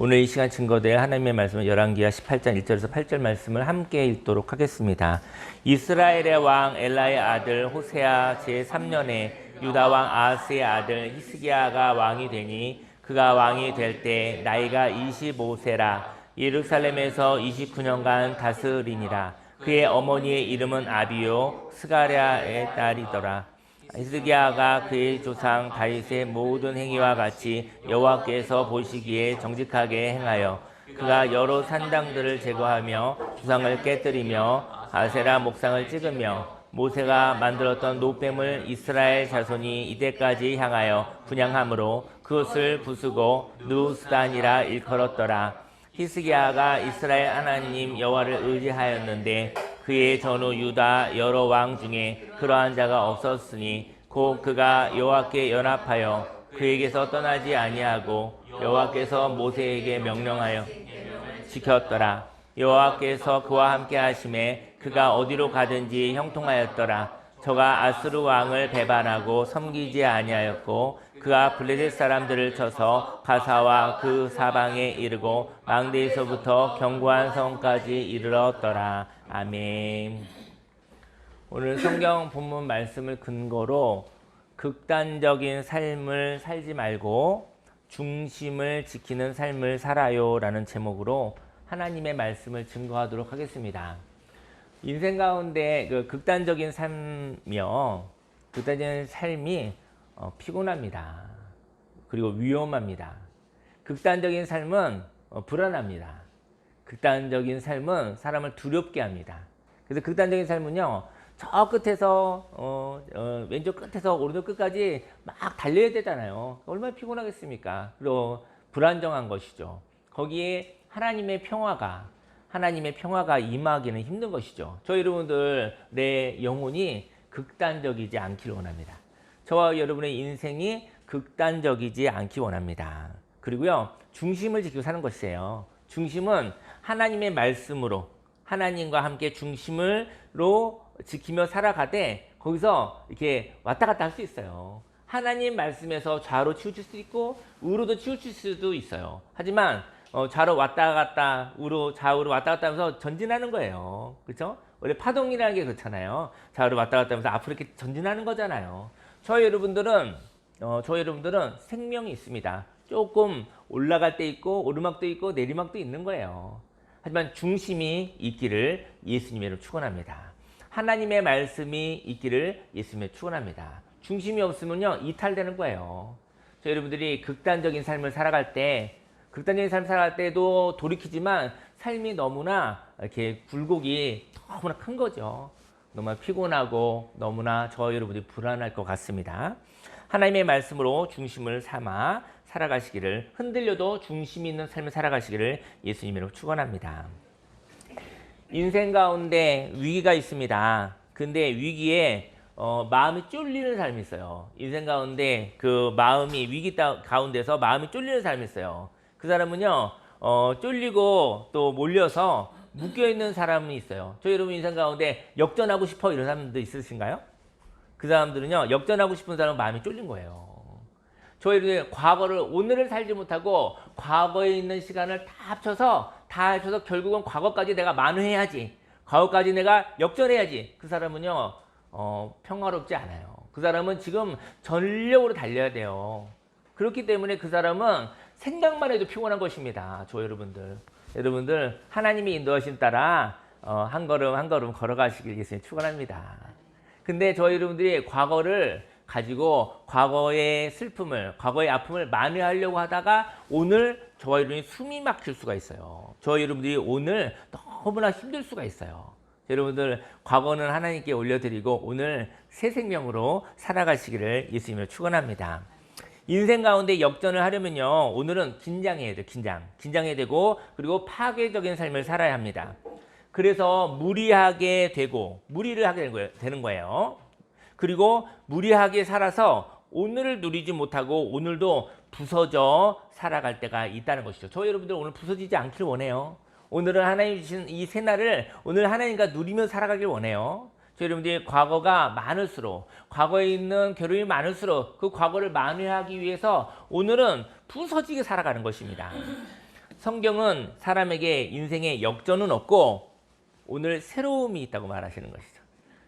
오늘 이 시간 증거될 하나님의 말씀은 열왕기하 18장 1절에서 8절 말씀을 함께 읽도록 하겠습니다. 이스라엘의 왕 엘라의 아들 호세아 제3년에 유다 왕 아하스의 아들 히스기야가 왕이 되니 그가 왕이 될 때 나이가 25세라 예루살렘에서 29년간 다스리니라. 그의 어머니의 이름은 아비요 스가랴의 딸이더라. 히스기야가 그의 조상 다윗의 모든 행위와 같이 여호와께서 보시기에 정직하게 행하여 그가 여러 산당들을 제거하며 주상을 깨뜨리며 아세라 목상을 찍으며 모세가 만들었던 노뱀을 이스라엘 자손이 이때까지 향하여 분향함으로 그것을 부수고 누스단이라 일컬었더라. 히스기야가 이스라엘 하나님 여호와를 의지하였는데 그의 전후 유다 여러 왕 중에 그러한 자가 없었으니 곧 그가 여호와께 연합하여 그에게서 떠나지 아니하고 여호와께서 모세에게 명령하여 지켰더라. 여호와께서 그와 함께 하심에 그가 어디로 가든지 형통하였더라. 저가 아스루 왕을 배반하고 섬기지 아니하였고 그가 블레셋 사람들을 쳐서 가사와 그 사방에 이르고 망대에서부터 견고한 성까지 이르렀더라. 아멘. 오늘 성경 본문 말씀을 근거로 극단적인 삶을 살지 말고 중심을 지키는 삶을 살아요 라는 제목으로 하나님의 말씀을 증거하도록 하겠습니다. 인생 가운데 그 극단적인 삶이 피곤합니다. 그리고 위험합니다. 극단적인 삶은 불안합니다. 극단적인 삶은 사람을 두렵게 합니다. 그래서 극단적인 삶은요, 저 끝에서 왼쪽 끝에서 오른쪽 끝까지 막 달려야 되잖아요. 얼마나 피곤하겠습니까? 그리고 불안정한 것이죠. 거기에 하나님의 평화가 임하기는 힘든 것이죠. 저 여러분들 내 영혼이 극단적이지 않기를 원합니다. 저와 여러분의 인생이 극단적이지 않기 원합니다. 그리고요, 중심을 지키고 사는 것이에요. 중심은 하나님의 말씀으로 하나님과 함께 중심으로 지키며 살아가되 거기서 이렇게 왔다 갔다 할 수 있어요. 하나님 말씀에서 좌로 치우칠 수도 있고 우로도 치우칠 수도 있어요. 하지만 좌로 왔다 갔다 좌우로 왔다 갔다 하면서 전진하는 거예요. 그렇죠? 원래 파동이라는 게 그렇잖아요. 좌우로 왔다 갔다 하면서 앞으로 이렇게 전진하는 거잖아요. 저희 여러분들은 생명이 있습니다. 조금 올라갈 때 있고 오르막도 있고 내리막도 있는 거예요. 하지만 중심이 있기를 예수님으로 축원합니다. 하나님의 말씀이 있기를 예수님으로 축원합니다. 중심이 없으면요, 이탈되는 거예요. 저희 여러분들이 극단적인 삶을 살아갈 때도 돌이키지만 삶이 너무나 이렇게 굴곡이 너무나 큰 거죠. 너무나 피곤하고 너무나 저 여러분들이 불안할 것 같습니다. 하나님의 말씀으로 중심을 삼아 살아가시기를, 흔들려도 중심이 있는 삶을 살아가시기를 예수님으로 축원합니다. 인생 가운데 위기가 있습니다. 근데 위기에 마음이 쫄리는 삶이 있어요. 인생 가운데 그 마음이 위기 가운데서 마음이 쫄리는 삶이 있어요. 그 사람은요, 쫄리고 또 몰려서 묶여있는 사람이 있어요. 저희 여러분 인생 가운데 역전하고 싶어 이런 사람도 있으신가요? 그 사람들은요, 역전하고 싶은 사람은 마음이 쫄린 거예요. 저희들 오늘을 살지 못하고 과거에 있는 시간을 다 합쳐서 결국은 과거까지 내가 만회해야지. 과거까지 내가 역전해야지. 그 사람은요, 평화롭지 않아요. 그 사람은 지금 전력으로 달려야 돼요. 그렇기 때문에 그 사람은 생각만 해도 피곤한 것입니다. 저 여러분들 하나님이 인도하신 따라 한 걸음 한 걸음 걸어가시길 예수님 축원합니다. 근데 저희 여러분들이 과거를 가지고 과거의 슬픔을, 과거의 아픔을 만회하려고 하다가 오늘 저와 여러분이 숨이 막힐 수가 있어요. 저희 여러분들이 오늘 너무나 힘들 수가 있어요. 여러분들 과거는 하나님께 올려드리고 오늘 새 생명으로 살아가시기를 예수님을 축원합니다. 인생 가운데 역전을 하려면요, 오늘은 긴장해야 돼요. 긴장해야 되고, 그리고 파괴적인 삶을 살아야 합니다. 그래서 무리를 하게 되는 거예요. 그리고 무리하게 살아서 오늘을 누리지 못하고 오늘도 부서져 살아갈 때가 있다는 것이죠. 저희 여러분들 오늘 부서지지 않기를 원해요. 오늘은 하나님 주신 이 새날을 오늘 하나님과 누리며 살아가길 원해요. 저희 여러분들이 과거가 많을수록, 과거에 있는 괴로움이 많을수록 그 과거를 만회하기 위해서 오늘은 부서지게 살아가는 것입니다. 성경은 사람에게 인생에 역전은 없고 오늘 새로움이 있다고 말하시는 것이죠.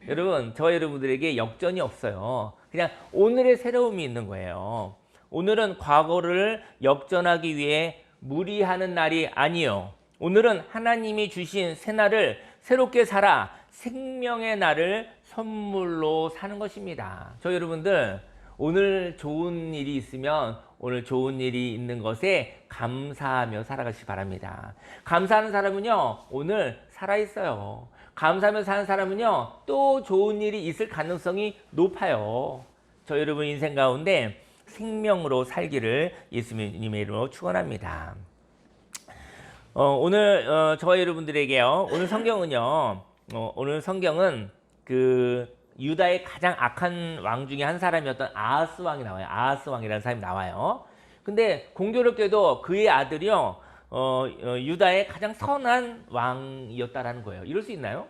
여러분, 저 여러분들에게 역전이 없어요. 그냥 오늘의 새로움이 있는 거예요. 오늘은 과거를 역전하기 위해 무리하는 날이 아니요. 오늘은 하나님이 주신 새날을 새롭게 살아 생명의 날을 선물로 사는 것입니다. 저 여러분들, 오늘 좋은 일이 있으면 오늘 좋은 일이 있는 것에 감사하며 살아가시기 바랍니다. 감사하는 사람은요, 오늘 살아있어요. 감사하며 사는 사람은요, 또 좋은 일이 있을 가능성이 높아요. 저 여러분 인생 가운데 생명으로 살기를 예수님의 이름으로 축원합니다. 오늘 저 여러분들에게요, 오늘 성경은요, 오늘 성경은 그 유다의 가장 악한 왕 중에 한 사람이었던 아하스 왕이 나와요. 아하스 왕이라는 사람이 나와요. 근데 공교롭게도 그의 아들이요, 유다의 가장 선한 왕이었다라는 거예요. 이럴 수 있나요?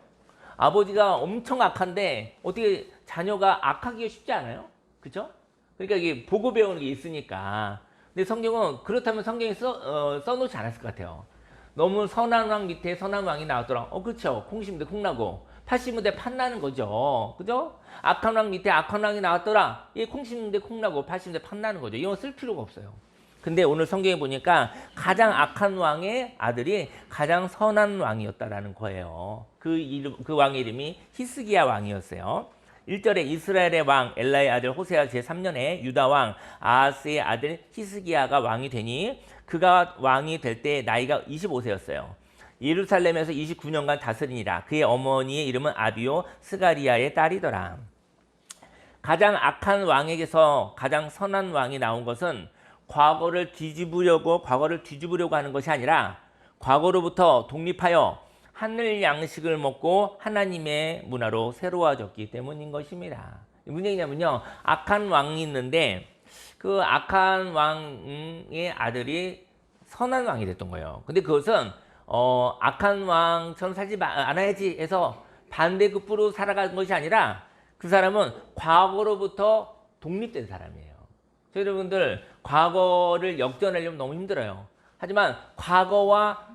아버지가 엄청 악한데 어떻게 자녀가 악하기가 쉽지 않아요? 그렇죠? 그러니까 이게 보고 배우는 게 있으니까. 근데 성경은 그렇다면 성경에 써놓지 않았을 것 같아요. 너무 선한 왕 밑에 선한 왕이 나왔더라. 그렇죠. 콩 심으면 콩 나고 팥 심으면 팥 나는 거죠. 그죠? 악한 왕 밑에 악한 왕이 나왔더라. 콩 심으면 콩 나고 팥 심으면 팥 나는 거죠. 이거 쓸 필요가 없어요. 근데 오늘 성경에 보니까 가장 악한 왕의 아들이 가장 선한 왕이었다라는 거예요. 그 왕의 이름이 히스기야 왕이었어요. 1절에 이스라엘의 왕 엘라의 아들 호세아 제3년에 유다 왕 아하스의 아들 히스기야가 왕이 되니 그가 왕이 될 때 나이가 25세였어요. 예루살렘에서 29년간 다스리니라. 그의 어머니의 이름은 아비오 스가리아의 딸이더라. 가장 악한 왕에게서 가장 선한 왕이 나온 것은 과거를 뒤집으려고 하는 것이 아니라 과거로부터 독립하여 하늘 양식을 먹고 하나님의 문화로 새로워졌기 때문인 것입니다. 무슨 얘기냐면요, 악한 왕이 있는데 그 악한 왕의 아들이 선한 왕이 됐던 거예요. 근데 그것은 악한 왕처럼 살지 않아야지 해서 반대급부로 살아간 것이 아니라 그 사람은 과거로부터 독립된 사람이에요. 저희 여러분들, 과거를 역전하려면 너무 힘들어요. 하지만 과거와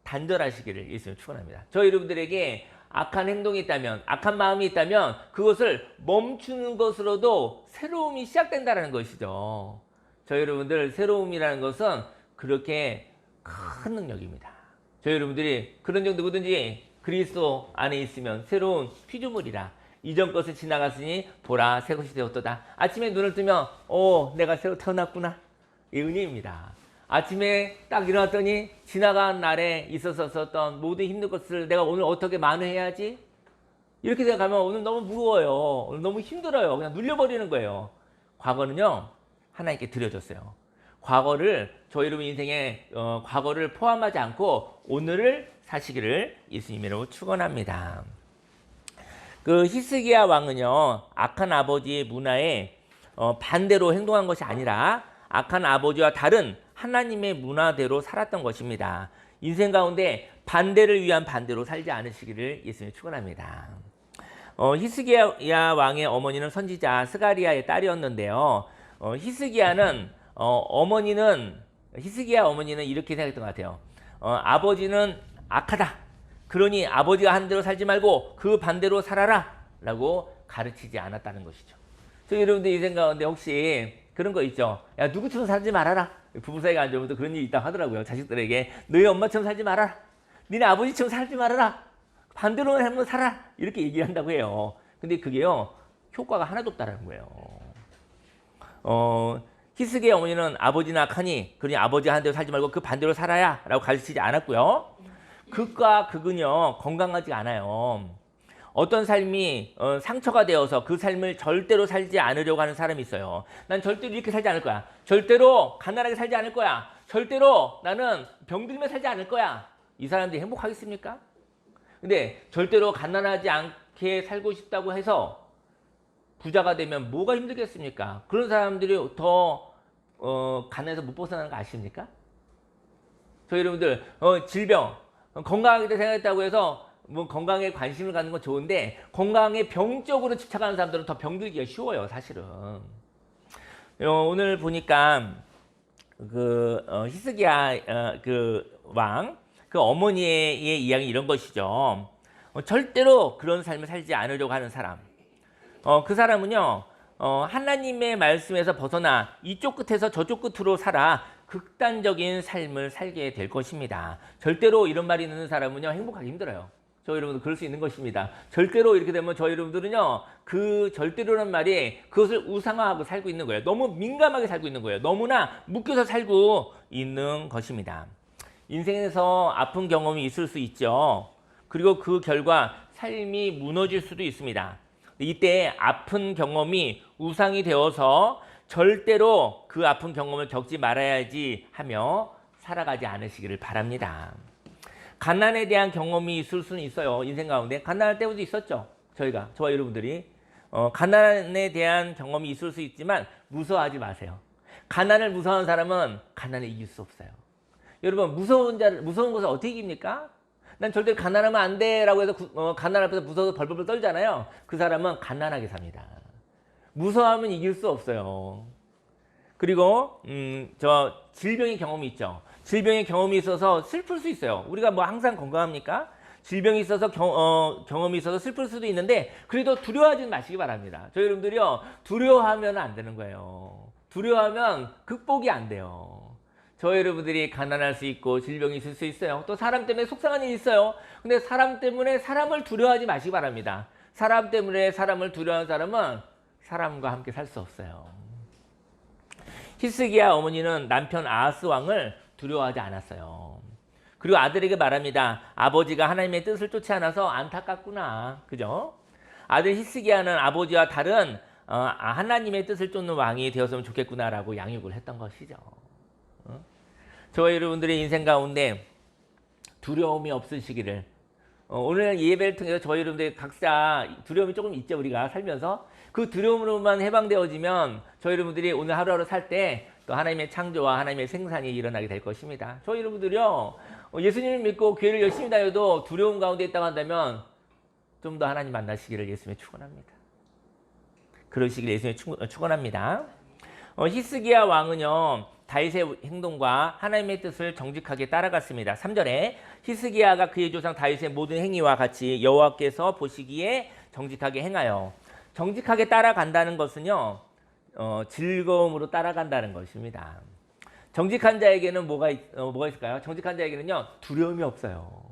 단절하시기를 예수님 축원합니다. 저희 여러분들에게 악한 행동이 있다면, 악한 마음이 있다면 그것을 멈추는 것으로도 새로움이 시작된다는 것이죠. 저희 여러분들, 새로움이라는 것은 그렇게 큰 능력입니다. 저희 여러분들이 그런 정도 뭐든지 그리스도 안에 있으면 새로운 피조물이라. 이전 것은 지나갔으니 보라 새 것이 되었도다. 아침에 눈을 뜨면 내가 새로 태어났구나. 이 은혜입니다. 아침에 딱 일어났더니 지나간 날에 있었던 모든 힘든 것을 내가 오늘 어떻게 만회해야지? 이렇게 생각하면 오늘 너무 무거워요. 오늘 너무 힘들어요. 그냥 눌려버리는 거예요. 과거는요, 하나님께 드려졌어요. 과거를, 저 여러분 인생에 과거를 포함하지 않고 오늘을 사시기를 예수님으로 축원합니다. 그 히스기야 왕은요, 악한 아버지의 문화에 반대로 행동한 것이 아니라 악한 아버지와 다른 하나님의 문화대로 살았던 것입니다. 인생 가운데 반대를 위한 반대로 살지 않으시기를 예수님 축원합니다. 히스기야 왕의 어머니는 선지자 스가리아의 딸이었는데요. 히스기야 어머니는 이렇게 생각했던 것 같아요. 아버지는 악하다. 그러니 아버지가 한 대로 살지 말고 그 반대로 살아라 라고 가르치지 않았다는 것이죠. 저 여러분들 인생 가운데 혹시 그런 거 있죠? 야, 누구처럼 살지 말아라. 부부 사이가 안 좋으면 또 그런 일이 있다고 하더라고요. 자식들에게 너희 엄마처럼 살지 말아라. 니네 아버지처럼 살지 말아라. 반대로 한번 살아. 이렇게 얘기한다고 해요. 근데 그게요, 효과가 하나도 없다는 거예요. 히스기야 어머니는 아버지는 악하니 그러니 아버지가 한 대로 살지 말고 그 반대로 살아야 라고 가르치지 않았고요. 극과 극은요, 건강하지 않아요. 어떤 삶이 상처가 되어서 그 삶을 절대로 살지 않으려고 하는 사람이 있어요. 난 절대로 이렇게 살지 않을 거야. 절대로 가난하게 살지 않을 거야. 절대로 나는 병들며 살지 않을 거야. 이 사람들이 행복하겠습니까? 근데 절대로 가난하지 않게 살고 싶다고 해서 부자가 되면 뭐가 힘들겠습니까? 그런 사람들이 더 가난해서 못 벗어나는 거 아십니까? 저희 여러분들, 질병, 건강하게 생각했다고 해서 뭐 건강에 관심을 갖는 건 좋은데 건강에 병적으로 집착하는 사람들은 더 병들기가 쉬워요, 사실은. 오늘 보니까 히스기야 왕, 그 어머니의 이야기 이런 것이죠. 절대로 그런 삶을 살지 않으려고 하는 사람. 그 사람은요, 하나님의 말씀에서 벗어나 이쪽 끝에서 저쪽 끝으로 살아 극단적인 삶을 살게 될 것입니다. 절대로 이런 말이 있는 사람은요, 행복하기 힘들어요. 저 여러분들 그럴 수 있는 것입니다. 절대로 이렇게 되면 저 여러분들은요, 그 절대로라는 말이 그것을 우상화하고 살고 있는 거예요. 너무 민감하게 살고 있는 거예요. 너무나 묶여서 살고 있는 것입니다. 인생에서 아픈 경험이 있을 수 있죠. 그리고 그 결과 삶이 무너질 수도 있습니다. 이때 아픈 경험이 우상이 되어서 절대로 그 아픈 경험을 겪지 말아야지 하며 살아가지 않으시기를 바랍니다. 가난에 대한 경험이 있을 수는 있어요. 인생 가운데 가난할 때도 있었죠. 저와 여러분들이 가난에 대한 경험이 있을 수 있지만 무서워하지 마세요. 가난을 무서워하는 사람은 가난을 이길 수 없어요. 여러분, 무서운 것을 어떻게 이깁니까? 난 절대 가난하면 안 돼라고 해서 가난 앞에서 무서워서 벌벌 떨잖아요. 그 사람은 가난하게 삽니다. 무서워하면 이길 수 없어요. 그리고 저 질병의 경험이 있죠. 질병의 경험이 있어서 슬플 수 있어요. 우리가 뭐 항상 건강합니까? 질병이 있어서 경험이 있어서 슬플 수도 있는데 그래도 두려워하지 마시기 바랍니다. 저희 여러분들이요, 두려워하면 안 되는 거예요. 두려워하면 극복이 안 돼요. 저희 여러분들이 가난할 수 있고 질병이 있을 수 있어요. 또 사람 때문에 속상한 일이 있어요. 근데 사람 때문에 사람을 두려워하지 마시기 바랍니다. 사람 때문에 사람을 두려워하는 사람은 사람과 함께 살 수 없어요. 히스기야 어머니는 남편 아하스 왕을 두려워하지 않았어요. 그리고 아들에게 말합니다. 아버지가 하나님의 뜻을 쫓지 않아서 안타깝구나. 그죠? 아들 히스기야는 아버지와 다른 하나님의 뜻을 쫓는 왕이 되었으면 좋겠구나라고 양육을 했던 것이죠. 저와 여러분들의 인생 가운데 두려움이 없으시기를, 오늘 예배를 통해서 저희 여러분들 각자 두려움이 조금 있죠. 우리가 살면서 그 두려움으로만 해방되어지면 저희 여러분들이 오늘 하루하루 살 때 또 하나님의 창조와 하나님의 생산이 일어나게 될 것입니다. 저희 여러분들이요, 예수님을 믿고 교회를 열심히 다녀도 두려움 가운데 있다고 한다면 좀 더 하나님 만나시기를 예수님의 축원합니다. 그러시길 예수님의 축원합니다. 히스기야 왕은요, 다윗의 행동과 하나님의 뜻을 정직하게 따라갔습니다. 3절에 히스기야가 그의 조상 다윗의 모든 행위와 같이 여호와께서 보시기에 정직하게 행하여, 정직하게 따라간다는 것은요, 즐거움으로 따라간다는 것입니다. 정직한 자에게는 뭐가 있을까요? 정직한 자에게는요, 두려움이 없어요.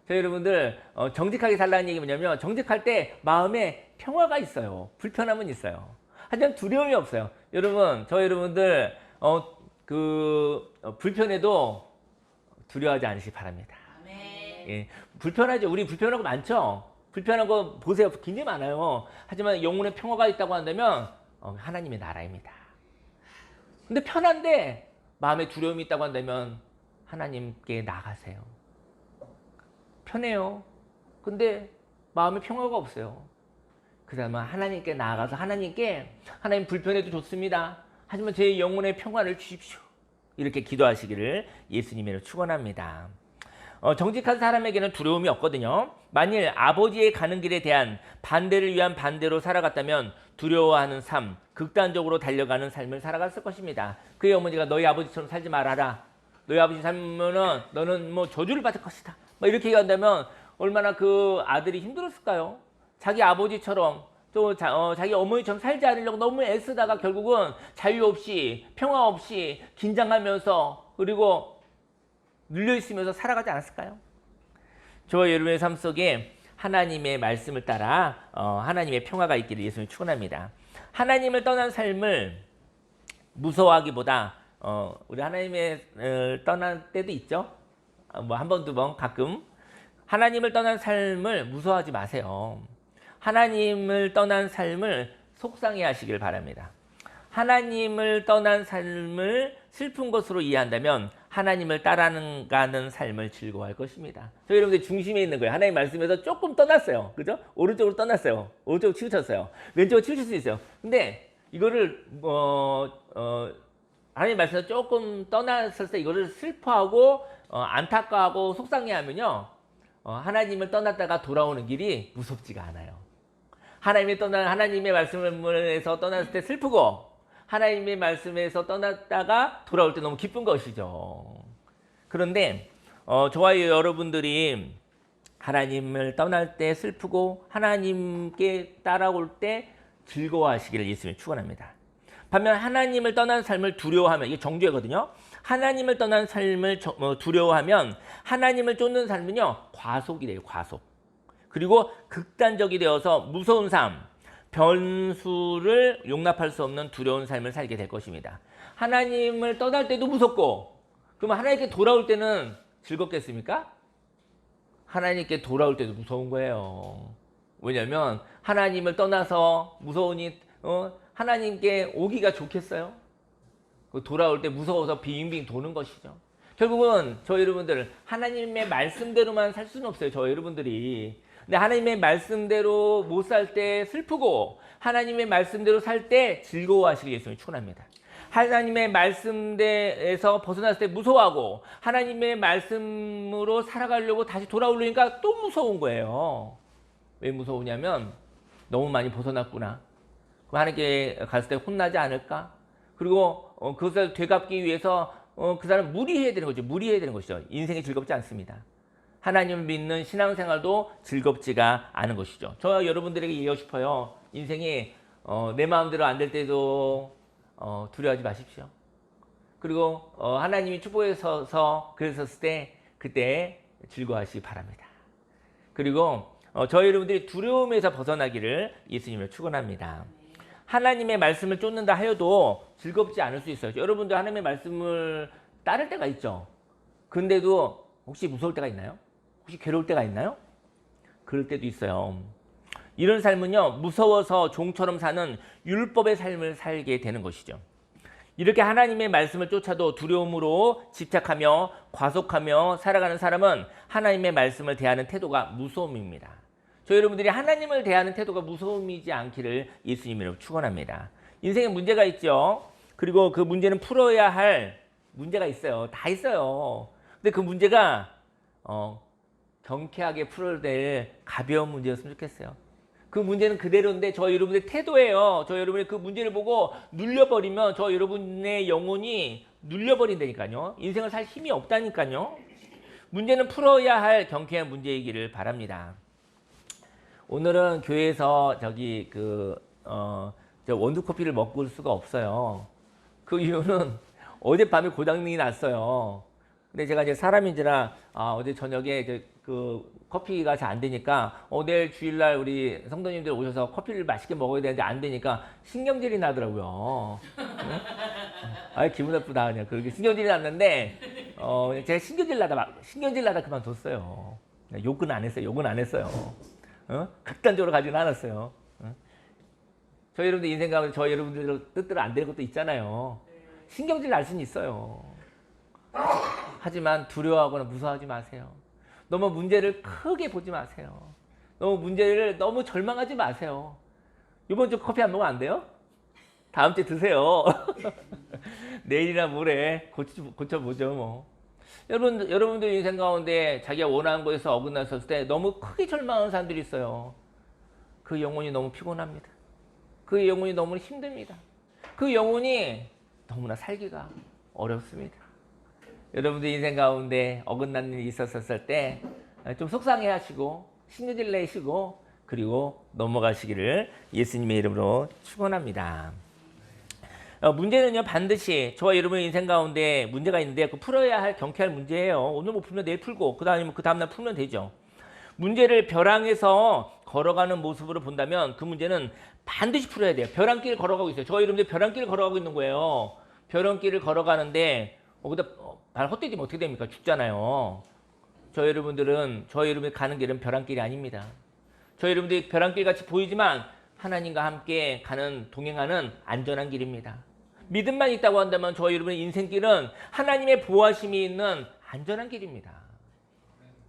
저희 여러분들 정직하게 살라는 얘기 뭐냐면, 정직할 때 마음에 평화가 있어요. 불편함은 있어요. 하지만 두려움이 없어요. 여러분, 저희 여러분들 불편해도 두려워하지 않으시기 바랍니다. 예, 불편하죠. 우리 불편한 거 많죠. 불편한 거 보세요. 굉장히 많아요. 하지만 영혼의 평화가 있다고 한다면 하나님의 나라입니다. 근데 편한데 마음에 두려움이 있다고 한다면 하나님께 나가세요. 편해요. 근데 마음에 평화가 없어요. 그 다음에 하나님께 나아가서 하나님 불편해도 좋습니다. 하지만 제 영혼의 평화를 주십시오. 이렇게 기도하시기를 예수님으로 축원합니다. 정직한 사람에게는 두려움이 없거든요. 만일 아버지의 가는 길에 대한 반대를 위한 반대로 살아갔다면 두려워하는 삶, 극단적으로 달려가는 삶을 살아갔을 것입니다. 그의 어머니가 너희 아버지처럼 살지 말아라. 너희 아버지 살면은 너는 뭐 저주를 받을 것이다. 막 이렇게 얘기한다면 얼마나 그 아들이 힘들었을까요? 자기 아버지처럼 또 자기 어머니처럼 살지 않으려고 너무 애쓰다가 결국은 자유 없이 평화 없이 긴장하면서 그리고 눌려있으면서 살아가지 않았을까요? 저와 여러분의 삶 속에 하나님의 말씀을 따라 하나님의 평화가 있기를 예수님 축원합니다. 하나님을 떠난 삶을 무서워하기보다 우리 하나님의 떠날 때도 있죠. 뭐 한 번, 두 번 가끔. 하나님을 떠난 삶을 무서워하지 마세요. 하나님을 떠난 삶을 속상해 하시길 바랍니다. 하나님을 떠난 삶을 슬픈 것으로 이해한다면 하나님을 따라가는 삶을 즐거워할 것입니다. 저희 여러분들 중심에 있는 거예요. 하나님 말씀에서 조금 떠났어요. 그죠? 오른쪽으로 떠났어요. 오른쪽으로 치우쳤어요. 왼쪽으로 치우칠 수 있어요. 근데 이거를 하나님 말씀에서 조금 떠났을 때 이거를 슬퍼하고 안타까워하고 속상해하면요, 하나님을 떠났다가 돌아오는 길이 무섭지가 않아요. 하나님의 말씀에서 떠났을 때 슬프고 하나님의 말씀에서 떠났다가 돌아올 때 너무 기쁜 것이죠. 그런데 저와 여러분들이 하나님을 떠날 때 슬프고 하나님께 따라올 때 즐거워하시기를 예수님이 축원합니다. 반면 하나님을 떠난 삶을 두려워하면 이게 정죄거든요. 하나님을 떠난 삶을 두려워하면 하나님을 쫓는 삶은요 과속이 돼요. 과속. 그리고 극단적이 되어서 무서운 삶, 변수를 용납할 수 없는 두려운 삶을 살게 될 것입니다. 하나님을 떠날 때도 무섭고 그러면 하나님께 돌아올 때는 즐겁겠습니까? 하나님께 돌아올 때도 무서운 거예요. 왜냐하면 하나님을 떠나서 무서우니 하나님께 오기가 좋겠어요? 돌아올 때 무서워서 빙빙 도는 것이죠. 결국은 저 여러분들 하나님의 말씀대로만 살 수는 없어요. 저 여러분들이. 근데 하나님의 말씀대로 못 살 때 슬프고 하나님의 말씀대로 살 때 즐거워하시길 예수님이 축원합니다. 하나님의 말씀대에서 벗어났을 때 무서워하고 하나님의 말씀으로 살아가려고 다시 돌아오려니까 또 무서운 거예요. 왜 무서우냐면 너무 많이 벗어났구나. 그럼 하나님께 갔을 때 혼나지 않을까? 그리고 그것을 되갚기 위해서 그 사람 무리해야 되는 거죠. 무리해야 되는 것이죠. 인생이 즐겁지 않습니다. 하나님을 믿는 신앙생활도 즐겁지가 않은 것이죠. 저 여러분들에게 얘기하고 싶어요. 인생이 내 마음대로 안 될 때도 두려워하지 마십시오. 그리고 하나님이 축복에 서서 그랬었을 때 그때 즐거워하시기 바랍니다. 그리고 저희 여러분들이 두려움에서 벗어나기를 예수님을 축원합니다. 하나님의 말씀을 쫓는다 하여도 즐겁지 않을 수 있어요. 여러분들 하나님의 말씀을 따를 때가 있죠. 근데도 혹시 무서울 때가 있나요? 혹시 괴로울 때가 있나요? 그럴 때도 있어요. 이런 삶은요, 무서워서 종처럼 사는 율법의 삶을 살게 되는 것이죠. 이렇게 하나님의 말씀을 쫓아도 두려움으로 집착하며 과속하며 살아가는 사람은 하나님의 말씀을 대하는 태도가 무서움입니다. 저 여러분들이 하나님을 대하는 태도가 무서움이지 않기를 예수님으로 축원합니다. 인생에 문제가 있죠. 그리고 그 문제는 풀어야 할 문제가 있어요. 다 있어요. 근데 그 문제가 경쾌하게 풀어야 될 가벼운 문제였으면 좋겠어요. 그 문제는 그대로인데 저 여러분의 태도예요. 저 여러분이 그 문제를 보고 눌려버리면 저 여러분의 영혼이 눌려버린다니까요. 인생을 살 힘이 없다니까요. 문제는 풀어야 할 경쾌한 문제이기를 바랍니다. 오늘은 교회에서 원두커피를 먹을 수가 없어요. 그 이유는 어젯밤에 고장이 났어요. 근데 제가 이제 사람인지라 어제 저녁에 그 커피가 잘 안 되니까 내일 주일날 우리 성도님들 오셔서 커피를 맛있게 먹어야 되는데 안 되니까 신경질이 나더라고요. 응? 기분 나쁘다 그냥 그렇게 신경질이 났는데 제가 신경질 나다 그만뒀어요. 욕은 안 했어요. 극단적으로 가지는 않았어요. 저희 여러분들 인생 가운데 저희 여러분들 뜻대로 안 되는 것도 있잖아요. 신경질 날 수는 있어요. 하지만 두려워하거나 무서워하지 마세요. 너무 문제를 크게 보지 마세요. 너무 절망하지 마세요. 이번 주 커피 안 먹으면 안 돼요? 다음 주에 드세요. 내일이나 모레 고쳐보죠 뭐. 여러분들 인생 가운데 자기가 원하는 것에서 어긋났을 때 너무 크게 절망하는 사람들이 있어요. 그 영혼이 너무 피곤합니다. 그 영혼이 너무 힘듭니다. 그 영혼이 너무나 살기가 어렵습니다. 여러분들 인생 가운데 어긋난 일이 있었을 때 좀 속상해 하시고 신경질 내시고 그리고 넘어가시기를 예수님의 이름으로 축원합니다. 문제는요 반드시 저와 여러분의 인생 가운데 문제가 있는데 그 풀어야 할 경쾌할 문제예요. 오늘 못 풀면 내일 풀고 그 다음날 풀면 되죠. 문제를 벼랑에서 걸어가는 모습으로 본다면 그 문제는 반드시 풀어야 돼요. 벼랑길을 걸어가고 있어요. 저와 여러분들 벼랑길을 걸어가고 있는 거예요. 벼랑길을 걸어가는데 발 헛디디면 어떻게 됩니까? 죽잖아요. 저희 여러분이 가는 길은 벼랑길이 아닙니다. 저희 여러분들이 벼랑길 같이 보이지만 하나님과 함께 동행하는 안전한 길입니다. 믿음만 있다고 한다면 저희 여러분의 인생길은 하나님의 보호하심이 있는 안전한 길입니다.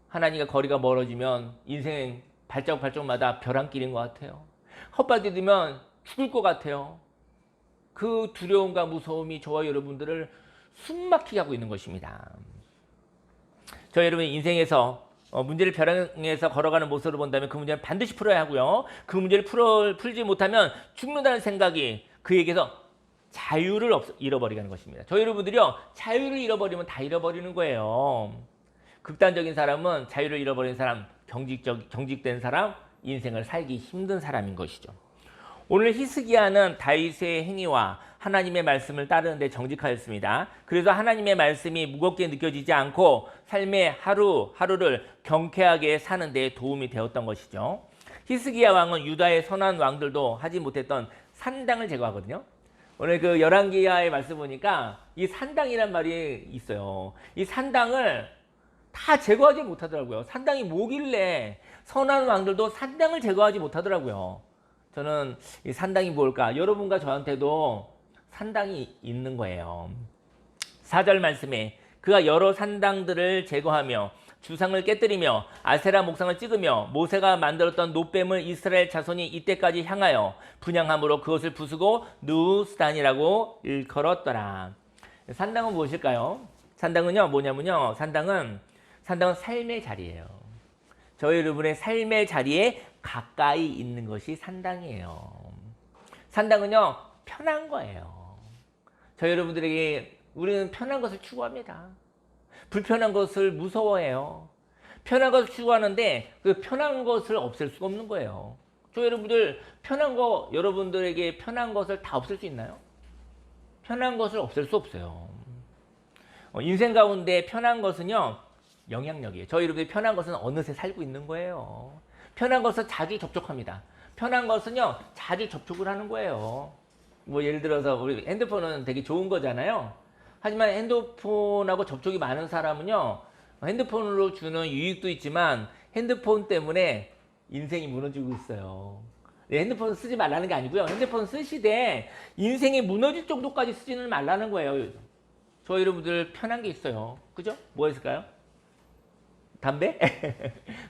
하나님과 거리가 멀어지면 인생 발자국마다 벼랑길인 것 같아요. 헛발디디면 죽을 것 같아요. 그 두려움과 무서움이 저와 여러분들을 숨막히게 하고 있는 것입니다. 저희 여러분의 인생에서 문제를 벼랑에서 걸어가는 모습으로 본다면 그 문제는 반드시 풀어야 하고요. 그 문제를 풀지 못하면 죽는다는 생각이 그에게서 자유를 잃어버리게 하는 것입니다. 저희 여러분들이요 자유를 잃어버리면 다 잃어버리는 거예요. 극단적인 사람은 자유를 잃어버린 사람, 경직된 사람, 인생을 살기 힘든 사람인 것이죠. 오늘 히스기야는 다윗의 행위와 하나님의 말씀을 따르는데 정직하였습니다. 그래서 하나님의 말씀이 무겁게 느껴지지 않고 삶의 하루하루를 경쾌하게 사는 데 도움이 되었던 것이죠. 히스기야 왕은 유다의 선한 왕들도 하지 못했던 산당을 제거하거든요. 오늘 그 열왕기하의 말씀 보니까 이 산당이란 말이 있어요. 이 산당을 다 제거하지 못하더라고요. 산당이 뭐길래 선한 왕들도 산당을 제거하지 못하더라고요. 저는 이 산당이 뭘까? 여러분과 저한테도 산당이 있는 거예요. 4절 말씀에 그가 여러 산당들을 제거하며 주상을 깨뜨리며 아세라 목상을 찍으며 모세가 만들었던 놋뱀을 이스라엘 자손이 이때까지 향하여 분향함으로 그것을 부수고 누스단이라고 일컬었더라. 산당은 무엇일까요? 산당은요 뭐냐면요, 산당은 삶의 자리예요. 저희 여러분의 삶의 자리에 가까이 있는 것이 산당이에요. 산당은요 편한 거예요. 저희 여러분들에게 우리는 편한 것을 추구합니다. 불편한 것을 무서워해요. 편한 것을 추구하는데 그 편한 것을 없앨 수가 없는 거예요. 저 여러분들 여러분들에게 편한 것을 다 없앨 수 있나요? 편한 것을 없앨 수 없어요. 인생 가운데 편한 것은요 영향력이에요. 저희 여러분들이 편한 것은 어느새 살고 있는 거예요. 편한 것은 자주 접촉합니다. 편한 것은요 자주 접촉을 하는 거예요. 뭐 예를 들어서 우리 핸드폰은 되게 좋은 거잖아요. 하지만 핸드폰하고 접촉이 많은 사람은요 핸드폰으로 주는 유익도 있지만 핸드폰 때문에 인생이 무너지고 있어요. 핸드폰 쓰지 말라는 게 아니고요. 핸드폰 쓰시되 인생이 무너질 정도까지 쓰지는 말라는 거예요. 저 여러분들 편한 게 있어요. 그죠? 뭐가 있을까요? 담배?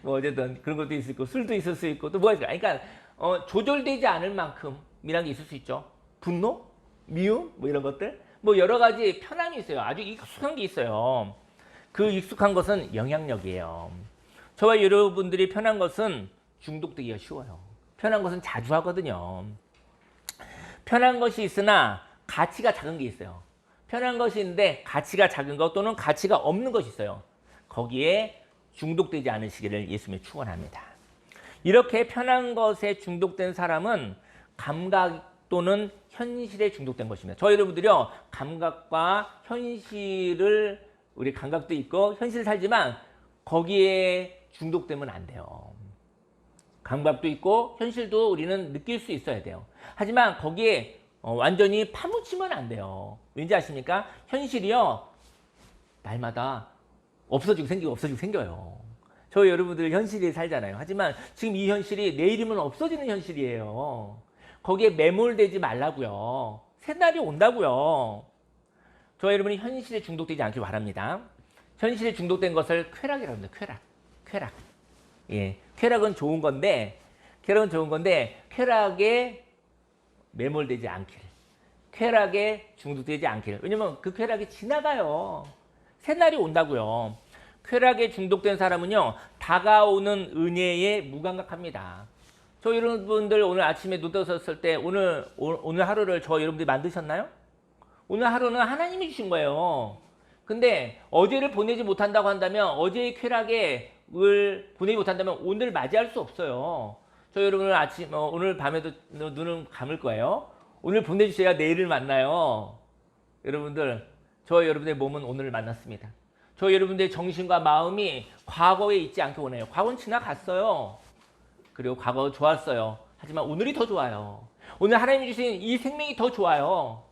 뭐 어쨌든 그런 것도 있을 거고 술도 있을 수 있고 또 뭐가 있을까요? 그러니까 조절되지 않을 만큼이란 게 있을 수 있죠. 분노? 미움? 뭐 이런 것들? 뭐 여러 가지 편함이 있어요. 아주 익숙한 게 있어요. 그 익숙한 것은 영향력이에요. 저와 여러분들이 편한 것은 중독되기가 쉬워요. 편한 것은 자주 하거든요. 편한 것이 있으나 가치가 작은 게 있어요. 편한 것이 있는데 가치가 작은 것 또는 가치가 없는 것이 있어요. 거기에 중독되지 않으시기를 예수님이 축원합니다. 이렇게 편한 것에 중독된 사람은 감각 또는 현실에 중독된 것입니다. 저희 여러분들이요 감각과 현실을 우리 감각도 있고 현실을 살지만 거기에 중독되면 안 돼요. 감각도 있고 현실도 우리는 느낄 수 있어야 돼요. 하지만 거기에 완전히 파묻히면 안 돼요. 왠지 아십니까? 현실이요 날마다 없어지고 생기고 없어지고 생겨요. 저희 여러분들 현실이 살잖아요. 하지만 지금 이 현실이 내일이면 없어지는 현실이에요. 거기에 매몰되지 말라고요. 새날이 온다고요. 저희 여러분이 현실에 중독되지 않길 바랍니다. 현실에 중독된 것을 쾌락이라고 합니다. 쾌락. 예, 쾌락은 좋은 건데 쾌락에 매몰되지 않길, 쾌락에 중독되지 않길. 왜냐면 그 쾌락이 지나가요. 새날이 온다고요. 쾌락에 중독된 사람은요 다가오는 은혜에 무감각합니다. 저 여러분들 오늘 아침에 눈 뜨셨을 때 오늘 하루를 저 여러분들이 만드셨나요? 오늘 하루는 하나님이 주신 거예요. 근데 어제를 보내지 못한다고 한다면 어제의 쾌락을 보내지 못한다면 오늘 맞이할 수 없어요. 저 여러분은 오늘 밤에도 눈을 감을 거예요. 오늘 보내주셔야 내일을 만나요. 여러분들 저 여러분의 몸은 오늘을 만났습니다. 저 여러분들의 정신과 마음이 과거에 있지 않게 원해요. 과거는 지나갔어요. 그리고 과거 좋았어요. 하지만 오늘이 더 좋아요. 오늘 하나님이 주신 이 생명이 더 좋아요.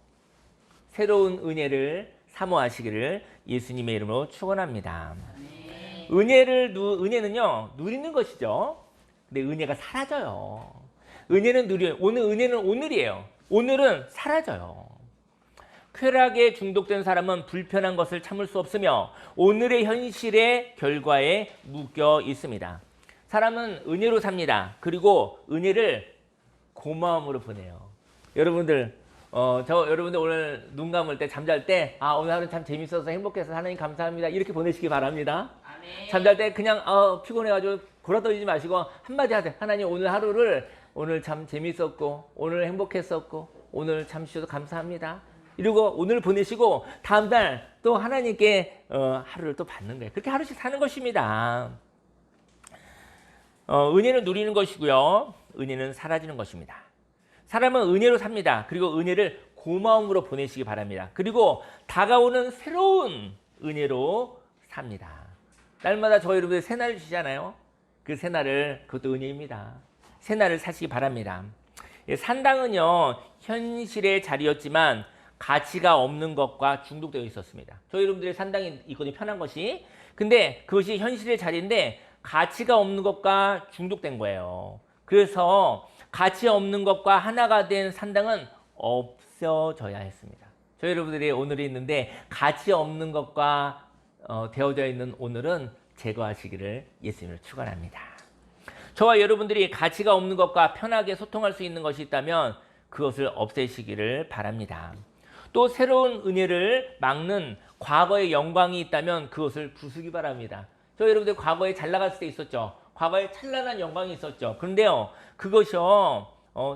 새로운 은혜를 사모하시기를 예수님의 이름으로 축원합니다. 은혜는요 누리는 것이죠. 근데 은혜가 사라져요. 은혜는 누려요. 은혜는 오늘이에요. 오늘은 사라져요. 쾌락에 중독된 사람은 불편한 것을 참을 수 없으며 오늘의 현실의 결과에 묶여 있습니다. 사람은 은혜로 삽니다. 그리고 은혜를 고마움으로 보내요. 여러분들 여러분들 오늘 눈 감을 때 잠잘 때 오늘 하루 참 재밌어서 행복해서 하나님 감사합니다 이렇게 보내시기 바랍니다. 아멘. 잠잘 때 그냥 피곤해가지고 골아떨리지 마시고 한마디 하세요. 하나님 오늘 참 재밌었고 오늘 행복했었고 오늘 참 주셔서 감사합니다. 이러고 오늘 보내시고 다음날 또 하나님께 하루를 또 받는 거예요. 그렇게 하루씩 사는 것입니다. 은혜는 누리는 것이고요. 은혜는 사라지는 것입니다. 사람은 은혜로 삽니다. 그리고 은혜를 고마움으로 보내시기 바랍니다. 그리고 다가오는 새로운 은혜로 삽니다. 날마다 저희 여러분들 새날을 주시잖아요. 그 새날을, 그것도 은혜입니다. 새날을 사시기 바랍니다. 산당은요, 현실의 자리였지만 가치가 없는 것과 중독되어 있었습니다. 저희 여러분들의 산당이 있거든요, 편한 것이. 근데 그것이 현실의 자리인데 가치가 없는 것과 중독된 거예요. 그래서 가치 없는 것과 하나가 된 산당은 없어져야 했습니다. 저희 여러분들이 오늘이 있는데 가치 없는 것과 되어져 있는 오늘은 제거하시기를 예수님을 축원합니다. 저와 여러분들이 가치가 없는 것과 편하게 소통할 수 있는 것이 있다면 그것을 없애시기를 바랍니다. 또 새로운 은혜를 막는 과거의 영광이 있다면 그것을 부수기 바랍니다. 저희 여러분들 과거에 잘 나갔을 때 있었죠. 과거에 찬란한 영광이 있었죠. 그런데요, 그것이요,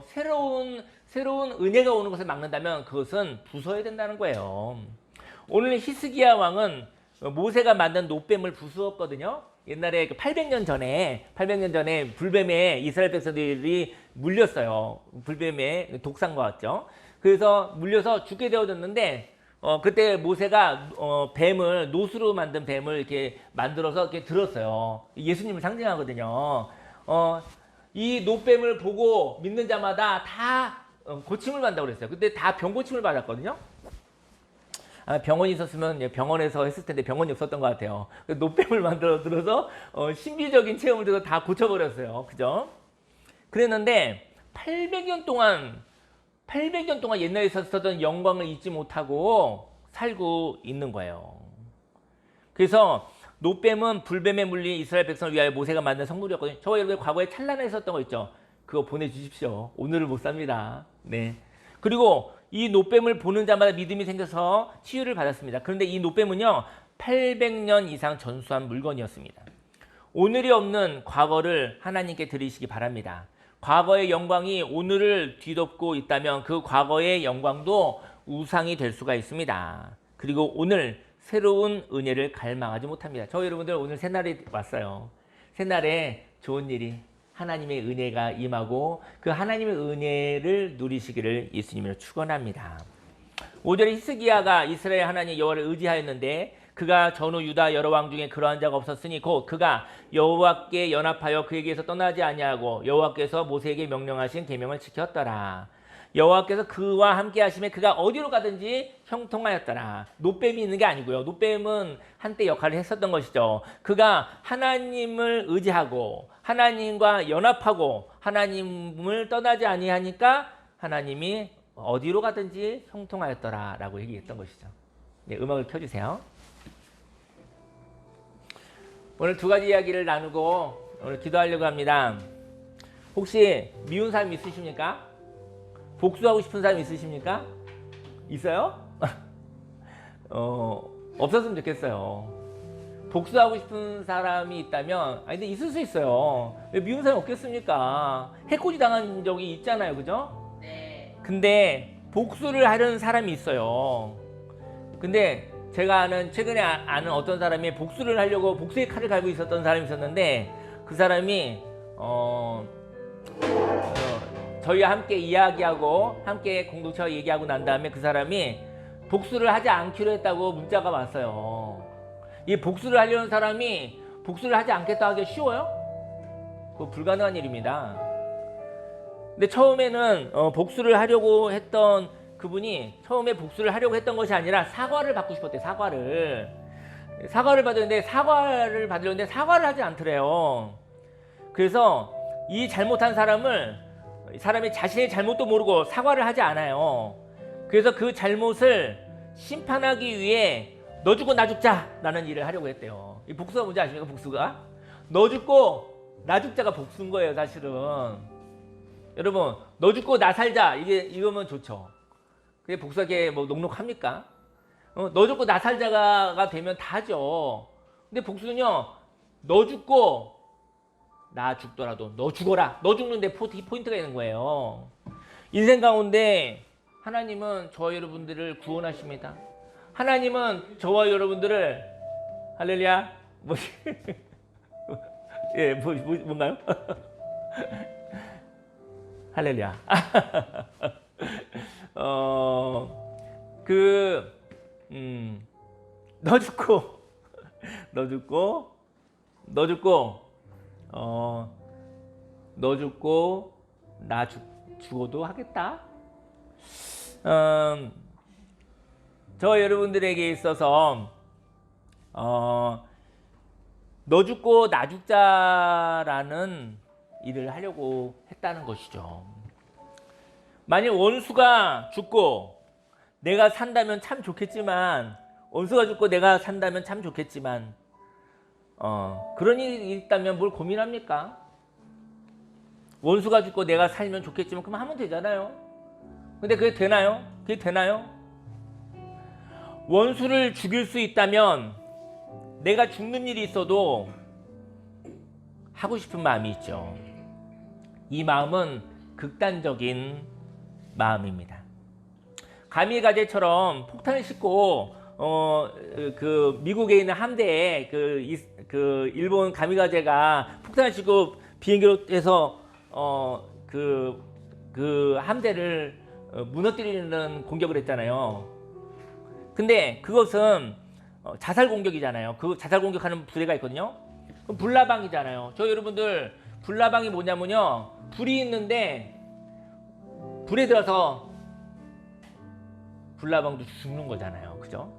새로운 은혜가 오는 것을 막는다면 그것은 부숴야 된다는 거예요. 오늘 히스기야 왕은 모세가 만든 놋뱀을 부수었거든요. 옛날에 800년 전에 불뱀에 이스라엘 백성들이 물렸어요. 불뱀의 독상과 같죠. 그래서 물려서 죽게 되어졌는데 그때 모세가 놋으로 만든 뱀을 이렇게 만들어서 이렇게 들었어요. 예수님을 상징하거든요. 이 놋뱀을 보고 믿는 자마다 다 고침을 받는다고 그랬어요. 그때 다 병고침을 받았거든요. 병원이 있었으면 병원에서 했을 텐데 병원이 없었던 것 같아요. 놋뱀을 만들어 들어서 신비적인 체험을 들어서 다 고쳐버렸어요. 그죠? 그랬는데 800년 동안 옛날에 있었던 영광을 잊지 못하고 살고 있는 거예요. 그래서 놋뱀은 불뱀에 물린 이스라엘 백성을 위하여 모세가 만든 성물이었거든요. 저와 여러분들 과거에 찬란했었던 거 있죠. 그거 보내주십시오. 오늘을 못 삽니다. 네. 그리고 이 놋뱀을 보는 자마다 믿음이 생겨서 치유를 받았습니다. 그런데 이 놋뱀은요, 800년 이상 전수한 물건이었습니다. 오늘이 없는 과거를 하나님께 드리시기 바랍니다. 과거의 영광이 오늘을 뒤덮고 있다면 그 과거의 영광도 우상이 될 수가 있습니다. 그리고 오늘 새로운 은혜를 갈망하지 못합니다. 저희 여러분들 오늘 새날이 왔어요. 새날에 좋은 일이 하나님의 은혜가 임하고 그 하나님의 은혜를 누리시기를 예수님으로 축원합니다. 5절에 히스기야가 이스라엘 하나님 여호와를 의지하였는데 그가 전후 유다 여러 왕 중에 그러한 자가 없었으니 곧 그가 여호와께 연합하여 그에게서 떠나지 아니하고 여호와께서 모세에게 명령하신 계명을 지켰더라. 여호와께서 그와 함께 하심에 그가 어디로 가든지 형통하였더라. 놋뱀이 있는 게 아니고요. 놋뱀은 한때 역할을 했었던 것이죠. 그가 하나님을 의지하고 하나님과 연합하고 하나님을 떠나지 아니하니까 하나님이 어디로 가든지 형통하였더라 라고 얘기했던 것이죠. 네, 음악을 켜주세요. 오늘 두 가지 이야기를 나누고 오늘 기도하려고 합니다. 혹시 미운 사람 있으십니까? 복수하고 싶은 사람 있으십니까? 있어요? 없었으면 좋겠어요. 복수하고 싶은 사람이 있다면, 근데 있을 수 있어요. 왜 미운 사람이 없겠습니까? 해코지 당한 적이 있잖아요, 그죠? 네. 근데 복수를 하려는 사람이 있어요. 근데 제가 최근에 아는 어떤 사람이 복수를 하려고 복수의 칼을 갈고 있었던 사람이 있었는데 그 사람이 저희와 함께 이야기하고 함께 공동체와 얘기하고 난 다음에 그 사람이 복수를 하지 않기로 했다고 문자가 왔어요. 이 복수를 하려는 사람이 복수를 하지 않겠다 하기 쉬워요? 그거 불가능한 일입니다. 근데 처음에는 복수를 하려고 했던 그분이 처음에 복수를 하려고 했던 것이 아니라 사과를 받고 싶었대요. 사과를 받았는데 사과를 받으려는데 사과를 하지 않더래요. 그래서 이 잘못한 사람이 자신의 잘못도 모르고 사과를 하지 않아요. 그래서 그 잘못을 심판하기 위해 너 죽고 나 죽자라는 일을 하려고 했대요. 이 복수가 뭔지 아십니까? 복수가 너 죽고 나 죽자가 복수인 거예요, 사실은. 여러분, 너 죽고 나 살자 이거면 좋죠. 그게 복수하게 뭐 녹록합니까? 너 죽고 나 살자가 되면 다죠. 근데 복수는요, 너 죽고 나 죽더라도 너 죽어라. 너 죽는데 포인트가 있는 거예요. 인생 가운데 하나님은 저와 여러분들을 구원하십니다. 하나님은 저와 여러분들을 할렐루야 예, 뭔가요? 할렐루야. 너 죽고 나 죽어도 하겠다. 저 여러분들에게 있어서 너 죽고 나 죽자라는 일을 하려고 했다는 것이죠. 만약 원수가 죽고 내가 산다면 참 좋겠지만, 원수가 죽고 내가 산다면 참 좋겠지만, 그런 일이 있다면 뭘 고민합니까? 원수가 죽고 내가 살면 좋겠지만 그럼 하면 되잖아요. 근데 그게 되나요? 그게 되나요? 원수를 죽일 수 있다면 내가 죽는 일이 있어도 하고 싶은 마음이 있죠. 이 마음은 극단적인 마음입니다. 가미가제처럼 폭탄을 싣고 그 미국에 있는 함대에 그 일본 가미가제가 폭탄을 싣고 비행기로 해서 그 함대를 무너뜨리는 공격을 했잖아요. 근데 그것은 자살 공격이잖아요. 그 자살 공격하는 부대가 있거든요. 그럼 불나방이잖아요. 저 여러분들 불나방이 뭐냐면요, 불이 있는데 불에 들어서 불나방도 죽는 거잖아요. 그죠?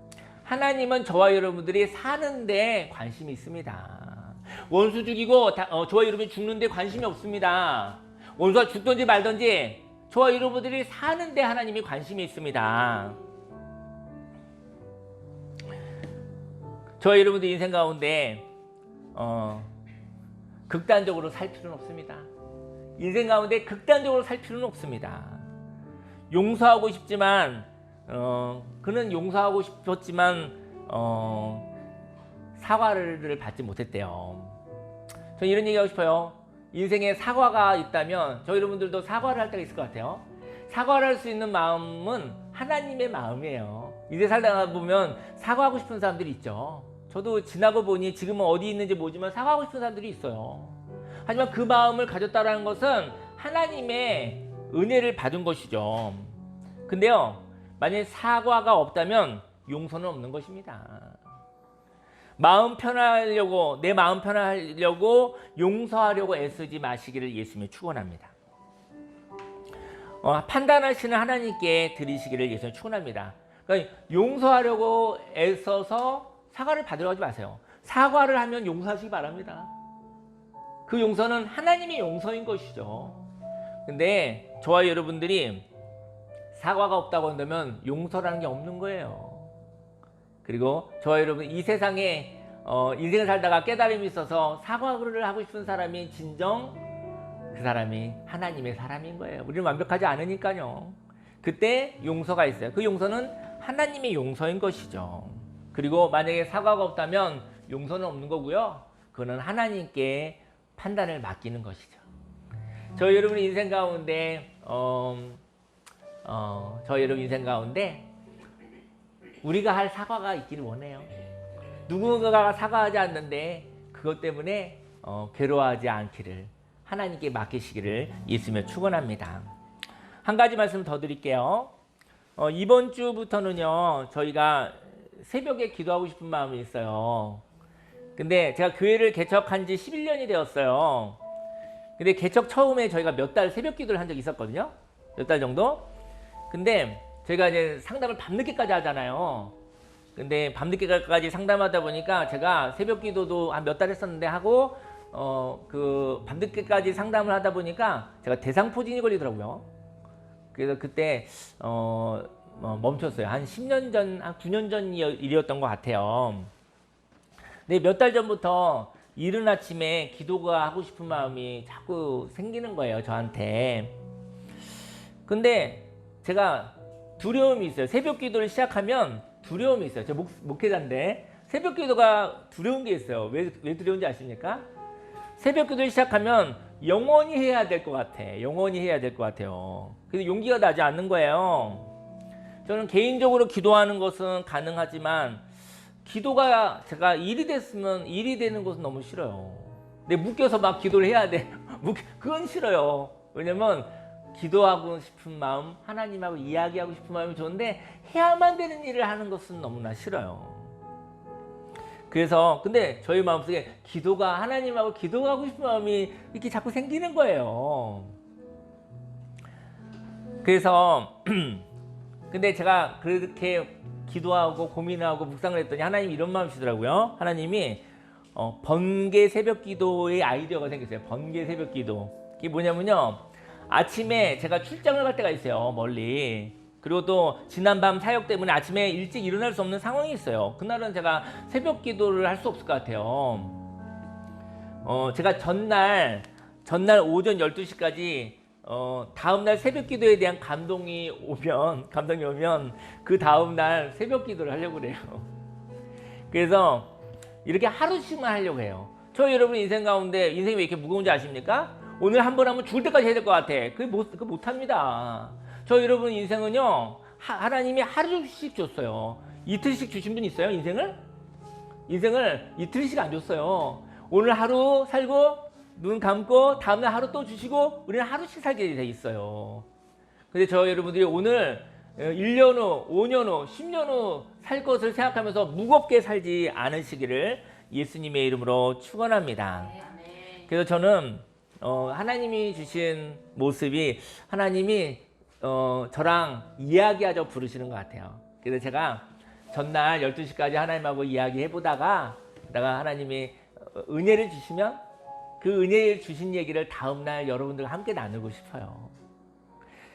하나님은 저와 여러분들이 사는데 관심이 있습니다. 원수 죽이고 저와 여러분이 죽는데 관심이 없습니다. 원수가 죽든지 말든지 저와 여러분들이 사는데 하나님이 관심이 있습니다. 저와 여러분들 인생 가운데 극단적으로 살 필요는 없습니다. 인생 가운데 극단적으로 살 필요는 없습니다. 용서하고 싶지만 그는 용서하고 싶었지만 사과를 받지 못했대요. 저는 이런 얘기하고 싶어요. 인생에 사과가 있다면 저 여러분들도 사과를 할 때가 있을 것 같아요. 사과를 할 수 있는 마음은 하나님의 마음이에요. 인생 살다가 보면 사과하고 싶은 사람들이 있죠. 저도 지나고 보니 지금은 어디 있는지 모르지만 사과하고 싶은 사람들이 있어요. 하지만 그 마음을 가졌다는 것은 하나님의 은혜를 받은 것이죠. 근데요, 만약에 사과가 없다면 용서는 없는 것입니다. 마음 편하려고, 내 마음 편하려고 용서하려고 애쓰지 마시기를 예수님이 축원합니다. 판단하시는 하나님께 드리시기를 예수님이 축원합니다. 그러니까 용서하려고 애써서 사과를 받으러 가지 마세요. 사과를 하면 용서하시기 바랍니다. 그 용서는 하나님의 용서인 것이죠. 근데 저와 여러분들이 사과가 없다고 한다면 용서라는 게 없는 거예요. 그리고 저와 여러분, 이 세상에 인생을 살다가 깨달음이 있어서 사과를 하고 싶은 사람이 진정 그 사람이 하나님의 사람인 거예요. 우리는 완벽하지 않으니까요. 그때 용서가 있어요. 그 용서는 하나님의 용서인 것이죠. 그리고 만약에 사과가 없다면 용서는 없는 거고요. 그거는 하나님께 판단을 맡기는 것이죠. 저 여러분 인생 가운데 우리가 할 사과가 있기를 원해요. 누군가가 사과하지 않는데 그것 때문에 괴로워하지 않기를 하나님께 맡기시기를 예수님의 축원합니다. 한 가지 말씀 더 드릴게요. 이번 주부터는요, 저희가 새벽에 기도하고 싶은 마음이 있어요. 근데 제가 교회를 개척한 지 11년이 되었어요. 근데 개척 처음에 저희가 몇 달 새벽 기도를 한 적이 있었거든요. 몇 달 정도. 근데 저희가 이제 상담을 밤늦게까지 하잖아요. 근데 밤늦게까지 상담하다 보니까 제가 새벽 기도도 한 몇 달 했었는데 하고 그 밤늦게까지 상담을 하다 보니까 제가 대상포진이 걸리더라고요. 그래서 그때 멈췄어요. 한 10년 전, 한 9년 전 일이었던 것 같아요. 근데 몇 달 전부터 이른 아침에 기도가 하고 싶은 마음이 자꾸 생기는 거예요, 저한테. 근데 제가 두려움이 있어요. 새벽 기도를 시작하면 두려움이 있어요. 저 목회자인데 새벽 기도가 두려운 게 있어요. 왜 두려운지 아십니까? 새벽 기도를 시작하면 영원히 해야 될 것 같아. 영원히 해야 될 것 같아요. 그래서 용기가 나지 않는 거예요. 저는 개인적으로 기도하는 것은 가능하지만 기도가 제가 일이 됐으면 일이 되는 것은 너무 싫어요. 근데 묶여서 막 기도를 해야 돼. 그건 싫어요. 왜냐면 기도하고 싶은 마음, 하나님하고 이야기하고 싶은 마음이 좋은데 해야만 되는 일을 하는 것은 너무나 싫어요. 그래서 근데 저희 마음속에 기도가 하나님하고 기도하고 싶은 마음이 이렇게 자꾸 생기는 거예요. 그래서 근데 제가 그렇게 기도하고 고민하고 묵상을 했더니 하나님이 이런 마음이시더라고요. 하나님이 번개 새벽 기도의 아이디어가 생겼어요. 번개 새벽 기도. 이게 뭐냐면요. 아침에 제가 출장을 갈 때가 있어요. 멀리. 그리고 또 지난밤 사역 때문에 아침에 일찍 일어날 수 없는 상황이 있어요. 그날은 제가 새벽 기도를 할 수 없을 것 같아요. 제가 전날 오전 12시까지 다음날 새벽 기도에 대한 감동이 오면 그 다음날 새벽 기도를 하려고 그래요. 그래서 이렇게 하루씩만 하려고 해요. 저 여러분 인생 가운데 인생이 왜 이렇게 무거운지 아십니까? 오늘 한 번 하면 죽을 때까지 해야 될 것 같아. 그거 못합니다. 저 여러분 인생은요, 하나님이 하루씩 줬어요. 이틀씩 주신 분 있어요, 인생을? 인생을 이틀씩 안 줬어요. 오늘 하루 살고, 눈 감고, 다음날 하루 또 주시고, 우리는 하루씩 살게 돼 있어요. 근데 저 여러분들이 오늘 1년 후, 5년 후, 10년 후 살 것을 생각하면서 무겁게 살지 않으시기를 예수님의 이름으로 축원합니다. 그래서 저는 하나님이 주신 모습이 하나님이 저랑 이야기하자 부르시는 것 같아요. 그래서 제가 전날 12시까지 하나님하고 이야기해보다가 하나님이 은혜를 주시면 그 은혜를 주신 얘기를 다음날 여러분들과 함께 나누고 싶어요.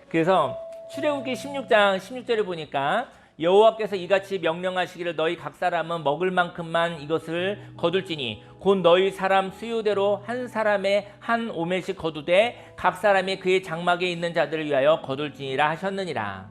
그래서 출애굽기 16장 16절에 보니까 여호와께서 이같이 명령하시기를 너희 각 사람은 먹을 만큼만 이것을 거둘지니 곧 너희 사람 수요대로 한 사람의 한 오멜씩 거두되 각 사람이 그의 장막에 있는 자들을 위하여 거둘지니라 하셨느니라.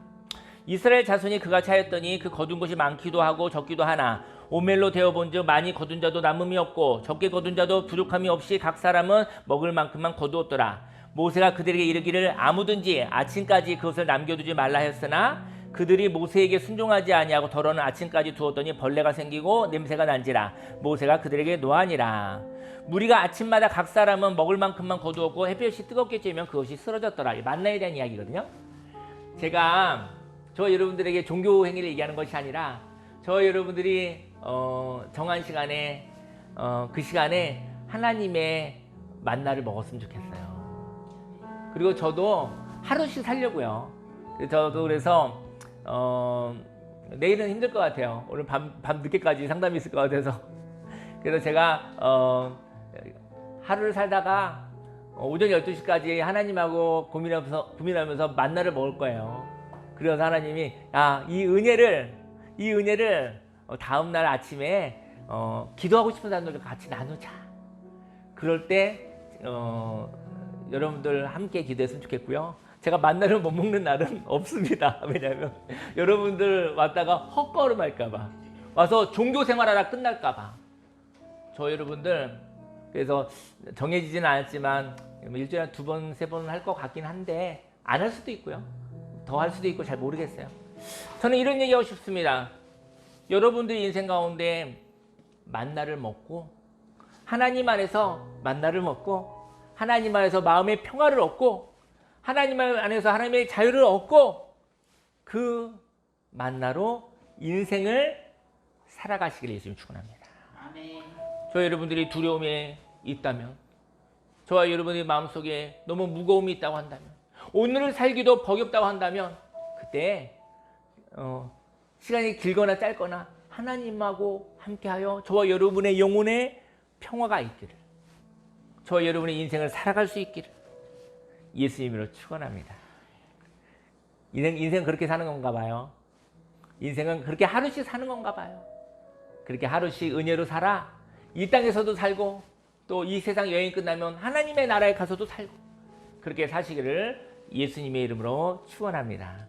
이스라엘 자손이 그같이 하였더니 그 거둔 것이 많기도 하고 적기도 하나 오멜로 되어본즉 많이 거둔 자도 남음이 없고 적게 거둔 자도 부족함이 없이 각 사람은 먹을 만큼만 거두었더라. 모세가 그들에게 이르기를 아무든지 아침까지 그것을 남겨두지 말라 하였으나 그들이 모세에게 순종하지 아니하고 더러는 아침까지 두었더니 벌레가 생기고 냄새가 난지라. 모세가 그들에게 노하니라. 무리가 아침마다 각 사람은 먹을 만큼만 거두었고 햇볕이 뜨겁게 쬐면 그것이 쓰러졌더라. 만나에 대한 이야기거든요. 제가 저 여러분들에게 종교 행위를 얘기하는 것이 아니라 저 여러분들이 정한 시간에 그 시간에 하나님의 만나를 먹었으면 좋겠어요. 그리고 저도 하루씩 살려고요. 저도 그래서 내일은 힘들 것 같아요. 오늘 밤 늦게까지 상담이 있을 것 같아서. 그래서 제가 하루를 살다가 오전 12시까지 하나님하고 고민하면서 만나를 먹을 거예요. 그래서 하나님이 이 은혜를 다음날 아침에 기도하고 싶은 사람들과 같이 나누자. 그럴 때 여러분들 함께 기도했으면 좋겠고요. 제가 만나를 못 먹는 날은 없습니다. 왜냐하면 여러분들 왔다가 헛걸음할까봐, 와서 종교 생활하다 끝날까봐. 저 여러분들 그래서 정해지지는 않았지만 일주일에 한 2번, 3번 할 것 같긴 한데 안 할 수도 있고요. 더 할 수도 있고 잘 모르겠어요. 저는 이런 얘기하고 싶습니다. 여러분들의 인생 가운데 만나를 먹고 하나님 안에서 만나를 먹고 하나님 안에서 마음의 평화를 얻고 하나님 안에서 하나님의 자유를 얻고 그 만나로 인생을 살아가시길 예수님 축원합니다. 아멘. 저 여러분들이 두려움에 있다면, 저와 여러분의 마음속에 너무 무거움이 있다고 한다면, 오늘을 살기도 버겁다고 한다면 그때 시간이 길거나 짧거나 하나님하고 함께하여 저와 여러분의 영혼에 평화가 있기를, 저와 여러분의 인생을 살아갈 수 있기를 예수님으로 축원합니다. 인생 그렇게 사는 건가 봐요. 인생은 그렇게 하루씩 사는 건가 봐요. 그렇게 하루씩 은혜로 살아 이 땅에서도 살고 또 이 세상 여행이 끝나면 하나님의 나라에 가서도 살고 그렇게 사시기를 예수님의 이름으로 축원합니다.